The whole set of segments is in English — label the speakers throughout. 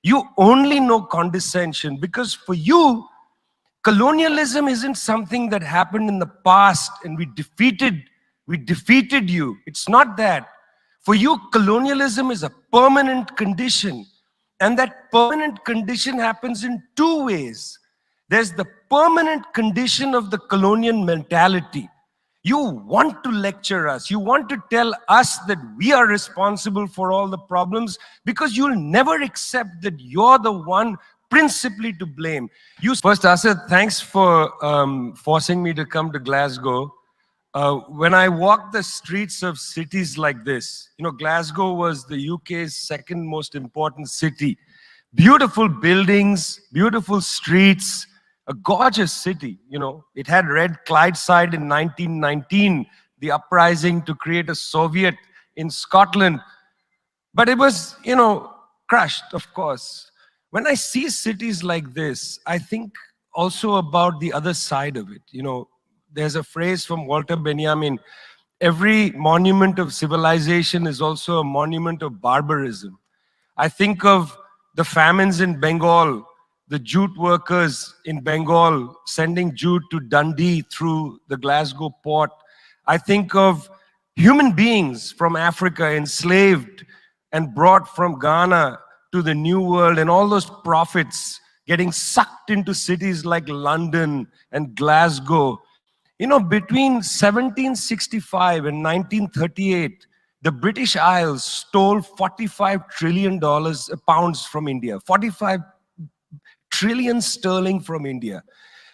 Speaker 1: You only know condescension because for you, colonialism isn't something that happened in the past and we defeated you. It's not that. For you, colonialism is a permanent condition. And that permanent condition happens in two ways. There's the permanent condition of the colonial mentality. You want to lecture us. You want to tell us that we are responsible for all the problems because you'll never accept that you're the one principally to blame. First, Asad, thanks for forcing me to come to Glasgow. When I walk the streets of cities like this, Glasgow was the UK's second most important city. Beautiful buildings, beautiful streets, a gorgeous city. It had Red Clydeside in 1919, the uprising to create a Soviet in Scotland. But it was, crushed, of course. When I see cities like this, I think also about the other side of it. There's a phrase from Walter Benjamin, every monument of civilization is also a monument of barbarism. I think of the famines in Bengal, the jute workers in Bengal sending jute to Dundee through the Glasgow port. I think of human beings from Africa enslaved and brought from Ghana to the New World, and all those prophets getting sucked into cities like London and Glasgow. Between 1765 and 1938, the British Isles stole $45 trillion pounds from India, 45 trillion sterling from India.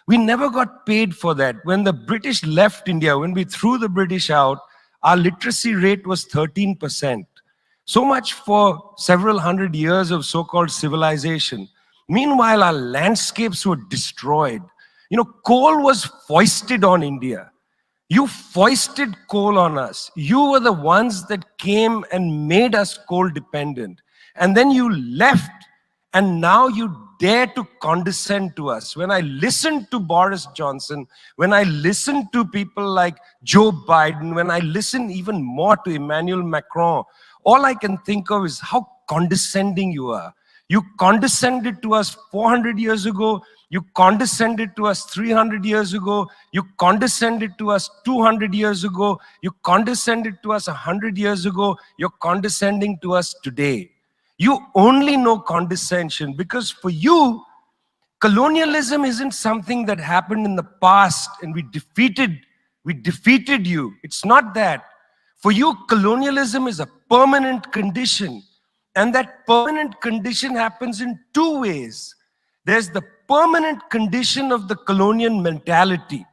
Speaker 1: We never got paid for that. When the British left India, when we threw the British out, our literacy rate was 13%. So much for several hundred years of so-called civilization. Meanwhile, our landscapes were destroyed. Coal was foisted on India. You foisted coal on us. You were the ones that came and made us coal dependent. And then you left, and now you dare to condescend to us. When I listen to Boris Johnson, when I listen to people like Joe Biden, when I listen even more to Emmanuel Macron, all I can think of is how condescending you are. You condescended to us 400 years ago. You condescended to us 300 years ago. You condescended to us 200 years ago. You condescended to us 100 years ago. You're condescending to us today. You only know condescension because for you, colonialism isn't something that happened in the past and we defeated you. It's not that. For you, colonialism is a permanent condition. And that permanent condition happens in two ways. There's the permanent condition of the colonial mentality.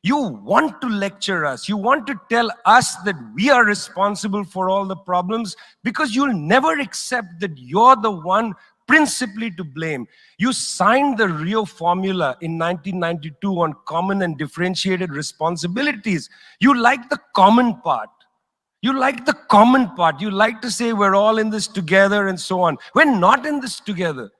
Speaker 1: You want to lecture us. You want to tell us that we are responsible for all the problems because you'll never accept that you're the one principally to blame. You signed the Rio Formula in 1992 on common and differentiated responsibilities. You like the common part. You like the common part. You like to say we're all in this together and so on. We're not in this together.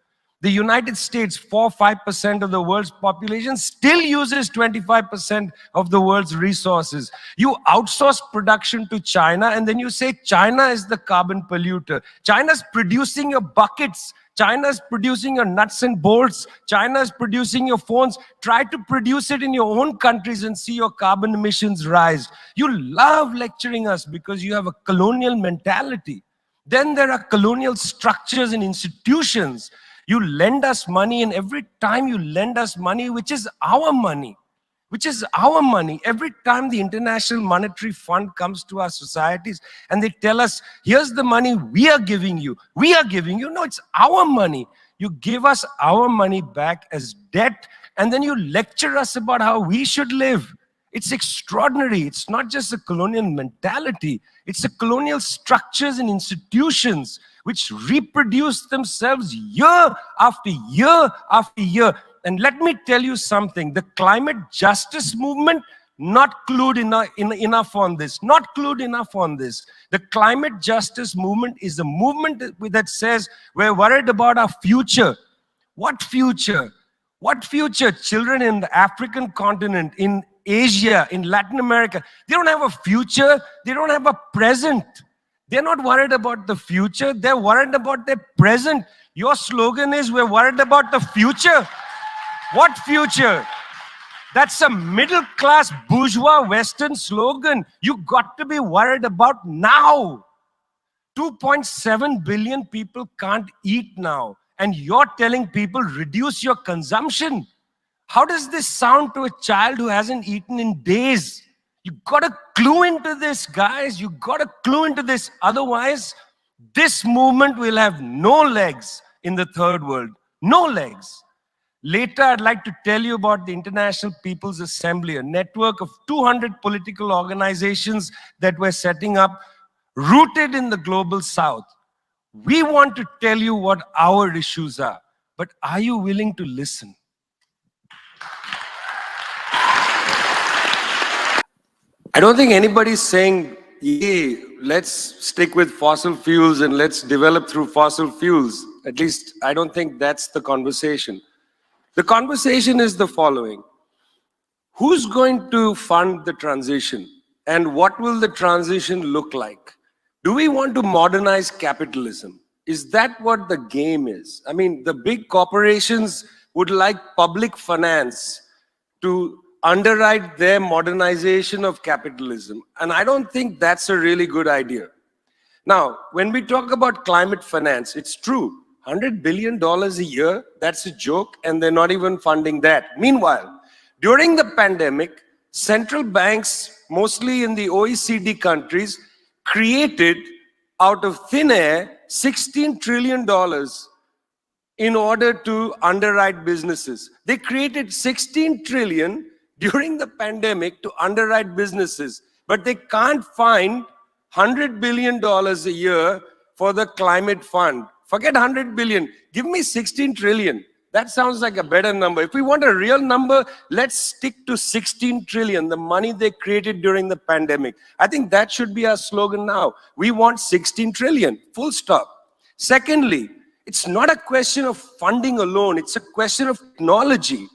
Speaker 1: The United States, 4-5% of the world's population, still uses 25% of the world's resources. You outsource production to China, and then you say China is the carbon polluter. China's producing your buckets. China's producing your nuts and bolts. China's producing your phones. Try to produce it in your own countries and see your carbon emissions rise. You love lecturing us because you have a colonial mentality. Then there are colonial structures and institutions. You lend us money, and every time you lend us money, which is our money, every time the International Monetary Fund comes to our societies and they tell us, here's the money we are giving you. No, it's our money. You give us our money back as debt, and then you lecture us about how we should live. It's extraordinary. It's not just a colonial mentality. It's the colonial structures and institutions which reproduce themselves year after year after year. And let me tell you something, the climate justice movement, not clued enough on this. The climate justice movement is a movement that says we're worried about our future. What future? What future? Children in the African continent, in Asia, in Latin America, they don't have a future, they don't have a present. They're not worried about the future, they're worried about their present. Your slogan is, we're worried about the future. What future? That's a middle-class bourgeois Western slogan. You got to be worried about now. 2.7 billion people can't eat now. And you're telling people, reduce your consumption. How does this sound to a child who hasn't eaten in days? You got to clue into this, guys. You got to clue into this. Otherwise, this movement will have no legs in the third world. No legs. Later, I'd like to tell you about the International People's Assembly, a network of 200 political organizations that we're setting up, rooted in the global south. We want to tell you what our issues are, but are you willing to listen? I don't think anybody's saying, hey, let's stick with fossil fuels and let's develop through fossil fuels. At least, I don't think that's the conversation. The conversation is the following. Who's going to fund the transition? And what will the transition look like? Do we want to modernize capitalism? Is that what the game is? I mean, the big corporations would like public finance to underwrite their modernization of capitalism. And I don't think that's a really good idea. Now, when we talk about climate finance, it's true. $100 billion a year, that's a joke, and they're not even funding that. Meanwhile, during the pandemic, central banks, mostly in the OECD countries, created out of thin air $16 trillion in order to underwrite businesses. They created 16 trillion during the pandemic to underwrite businesses, but they can't find $100 billion a year for the climate fund. Forget 100 billion, give me 16 trillion. That sounds like a better number. If we want a real number, let's stick to 16 trillion, the money they created during the pandemic. I think that should be our slogan now. We want 16 trillion, full stop. Secondly, it's not a question of funding alone, it's a question of technology.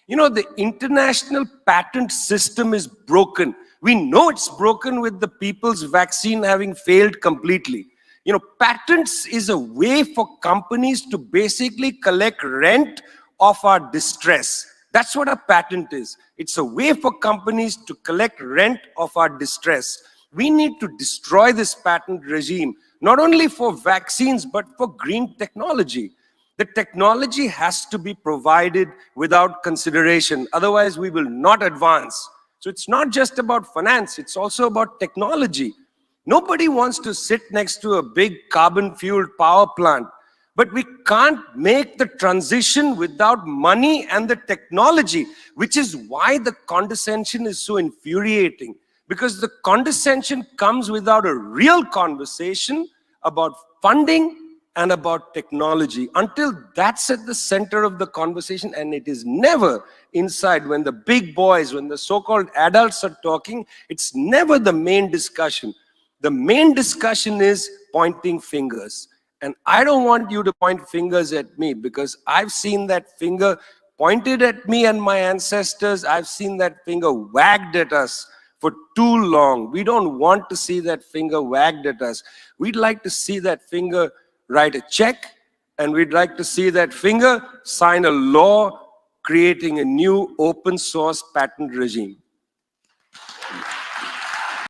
Speaker 1: You know, the international patent system is broken. We know it's broken with the people's vaccine having failed completely. You know, patents is a way for companies to basically collect rent of our distress. That's what a patent is. It's a way for companies to collect rent of our distress. We need to destroy this patent regime, not only for vaccines, but for green technology. The technology has to be provided without consideration. Otherwise, we will not advance. So it's not just about finance, it's also about technology. Nobody wants to sit next to a big carbon-fueled power plant, but we can't make the transition without money and the technology, which is why the condescension is so infuriating, because the condescension comes without a real conversation about funding and about technology. Until that's at the center of the conversation, and it is never inside when the big boys, when the so-called adults are talking, it's never the main discussion. The main discussion is pointing fingers. And I don't want you to point fingers at me, because I've seen that finger pointed at me and my ancestors. I've seen that finger wagged at us for too long. We don't want to see that finger wagged at us. We'd like to see that finger write a check, and we'd like to see that finger sign a law creating a new open source patent regime.